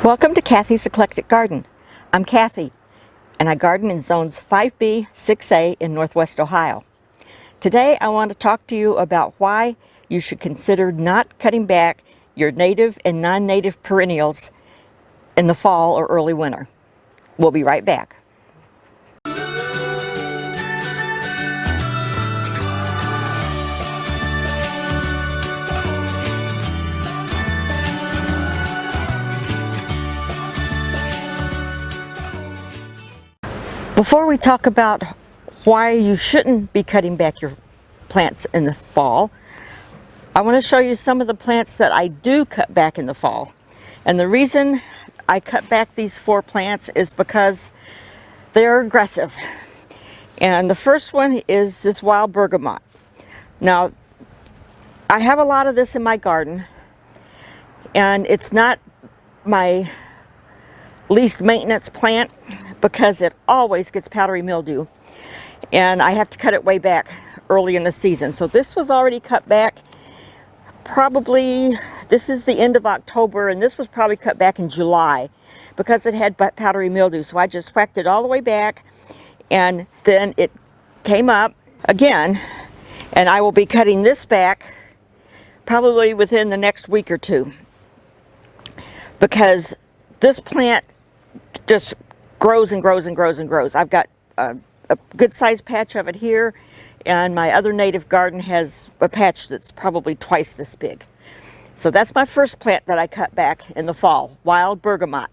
Welcome to Cathy's Eclectic Garden. I'm Cathy, and I garden in zones 5B, 6A in Northwest Ohio. Today I want to talk to you about why you should consider not cutting back your native and non-native perennials in the fall or early winter. We'll be right back. Before we talk about why you shouldn't be cutting back your plants in the fall, I want to show you some of the plants that I do cut back in the fall. And the reason I cut back these 4 plants is because they're aggressive. And the first one is this wild bergamot. Now, I have a lot of this in my garden, and it's not my least maintenance plant because it always gets powdery mildew, and I have to cut it way back early in the season. So this was already cut back probably, this is the end of October, and this was probably cut back in July because it had powdery mildew. So I just whacked it all the way back, and then it came up again, and I will be cutting this back probably within the next week or 2 because this plant just grows and grows and grows and grows. I've got a good sized patch of it here, and my other native garden has a patch that's probably twice this big. So that's my first plant that I cut back in the fall, wild bergamot.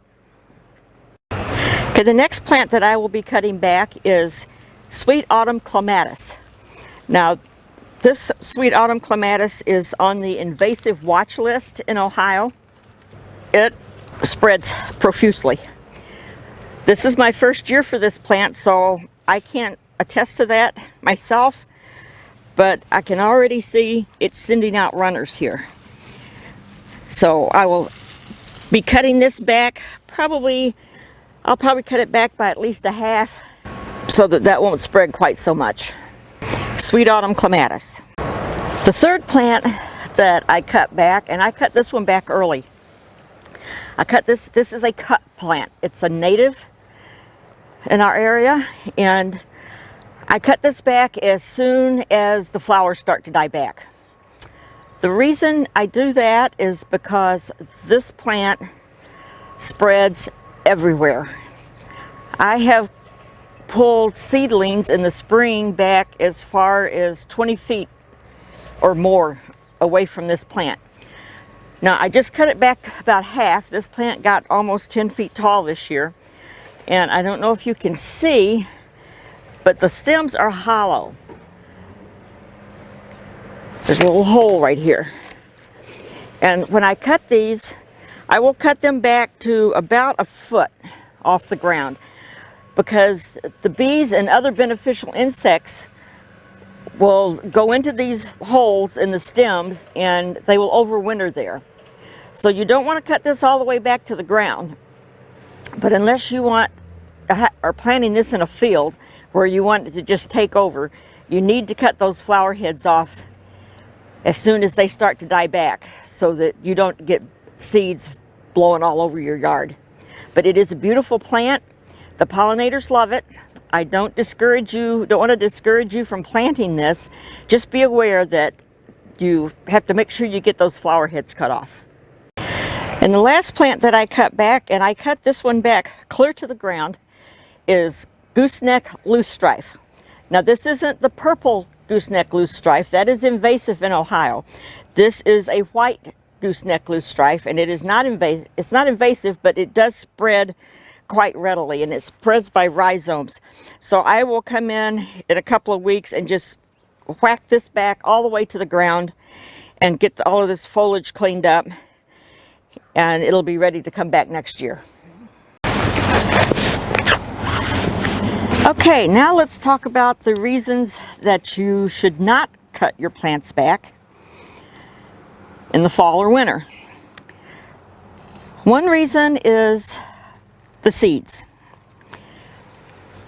Okay, the next plant that I will be cutting back is sweet autumn clematis. Now, this sweet autumn clematis is on the invasive watch list in Ohio. It spreads profusely. This is my first year for this plant, so I can't attest to that myself, but I can already see it's sending out runners here. So I will be cutting this back I'll probably cut it back by at least a half so that won't spread quite so much. Sweet autumn clematis. The third plant that I cut back, and I cut this one back early. I cut this is a cut plant. It's a native in our area, and I cut this back as soon as the flowers start to die back. The reason I do that is because this plant spreads everywhere. I have pulled seedlings in the spring back as far as 20 feet or more away from this plant. Now, I just cut it back about half. This plant got almost 10 feet tall this year. And I don't know if you can see, but the stems are hollow. There's a little hole right here. And when I cut these, I will cut them back to about a foot off the ground because the bees and other beneficial insects will go into these holes in the stems and they will overwinter there. So you don't want to cut this all the way back to the ground. But unless you are planting this in a field where you want it to just take over, you need to cut those flower heads off as soon as they start to die back so that you don't get seeds blowing all over your yard. But it is a beautiful plant. The pollinators love it. I don't want to discourage you from planting this. Just be aware that you have to make sure you get those flower heads cut off. And the last plant that I cut back, and I cut this one back clear to the ground, is gooseneck loosestrife. Now, this isn't the purple gooseneck loosestrife. That is invasive in Ohio. This is a white gooseneck loosestrife, and it is not invasive. It's not invasive, but it does spread quite readily, and it spreads by rhizomes. So I will come in a couple of weeks and just whack this back all the way to the ground and get all of this foliage cleaned up, and it'll be ready to come back next year. Okay, now let's talk about the reasons that you should not cut your plants back in the fall or winter. One reason is the seeds.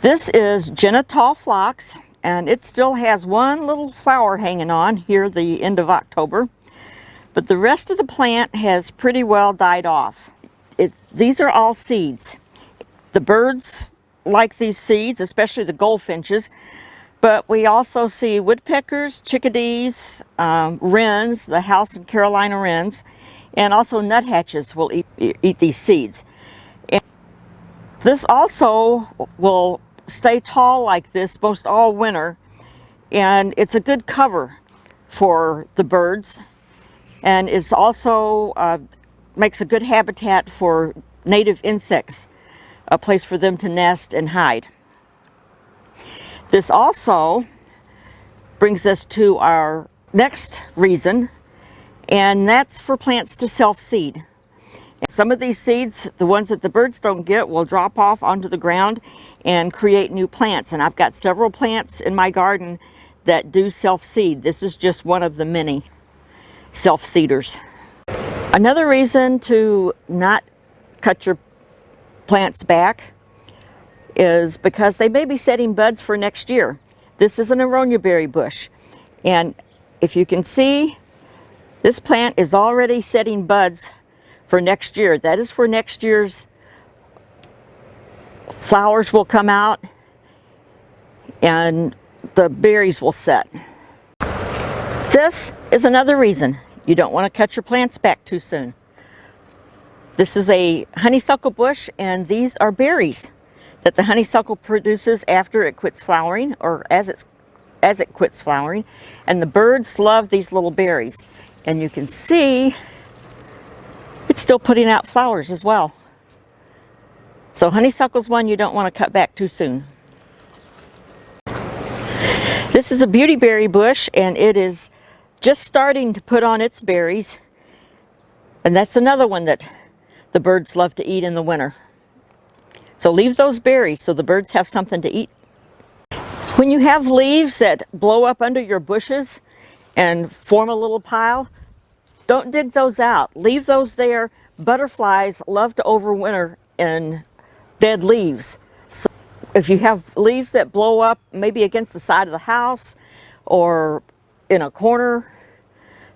This is Genitol phlox, and it still has one little flower hanging on here the end of October, but the rest of the plant has pretty well died off. these are all seeds. The birds like these seeds, especially the goldfinches, but we also see woodpeckers, chickadees, wrens, the house and Carolina wrens, and also nuthatches will eat these seeds. And this also will stay tall like this most all winter, and it's a good cover for the birds, and it's also makes a good habitat for native insects, a place for them to nest and hide. This also brings us to our next reason, and that's for plants to self-seed. Some of these seeds, the ones that the birds don't get, will drop off onto the ground and create new plants. And I've got several plants in my garden that do self-seed. This is just one of the many self-seeders. Another reason to not cut your plants back is because they may be setting buds for next year. This is an aronia berry bush, and if you can see, this plant is already setting buds for next year. That is where next year's flowers will come out and the berries will set. This is another reason you don't want to cut your plants back too soon. This is a honeysuckle bush, and these are berries that the honeysuckle produces after it quits flowering, or as it quits flowering, and the birds love these little berries. And you can see it's still putting out flowers as well. So honeysuckle's one you don't want to cut back too soon. This is a beautyberry bush, and it is just starting to put on its berries, and that's another one that the birds love to eat in the winter. So leave those berries so the birds have something to eat. When you have leaves that blow up under your bushes and form a little pile, don't dig those out. Leave those there. Butterflies love to overwinter in dead leaves. So if you have leaves that blow up maybe against the side of the house or in a corner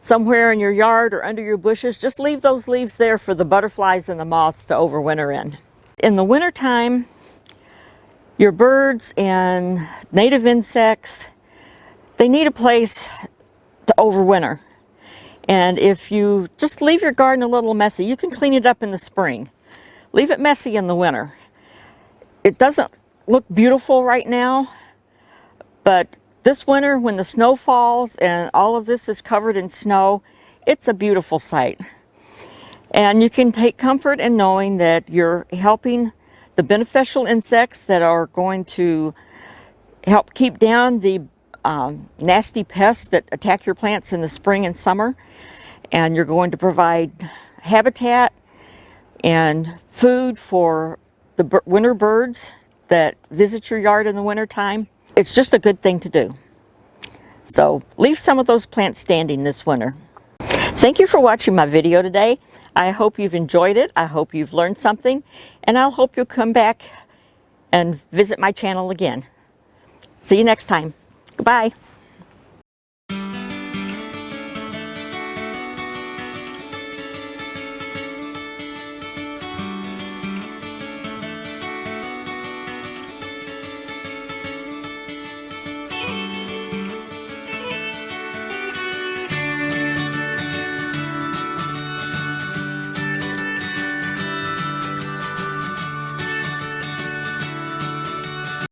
somewhere in your yard or under your bushes, just leave those leaves there for the butterflies and the moths to overwinter in. In the wintertime, your birds and native insects, they need a place to overwinter. And if you just leave your garden a little messy, you can clean it up in the spring. Leave it messy in the winter. It doesn't look beautiful right now, but this winter when the snow falls and all of this is covered in snow, it's a beautiful sight. And you can take comfort in knowing that you're helping the beneficial insects that are going to help keep down the nasty pests that attack your plants in the spring and summer. And you're going to provide habitat and food for the winter birds that visit your yard in the wintertime. It's just a good thing to do. So leave some of those plants standing this winter. Thank you for watching my video today. I hope you've enjoyed it. I hope you've learned something, and I'll hope you'll come back and visit my channel again. See you next time. Goodbye.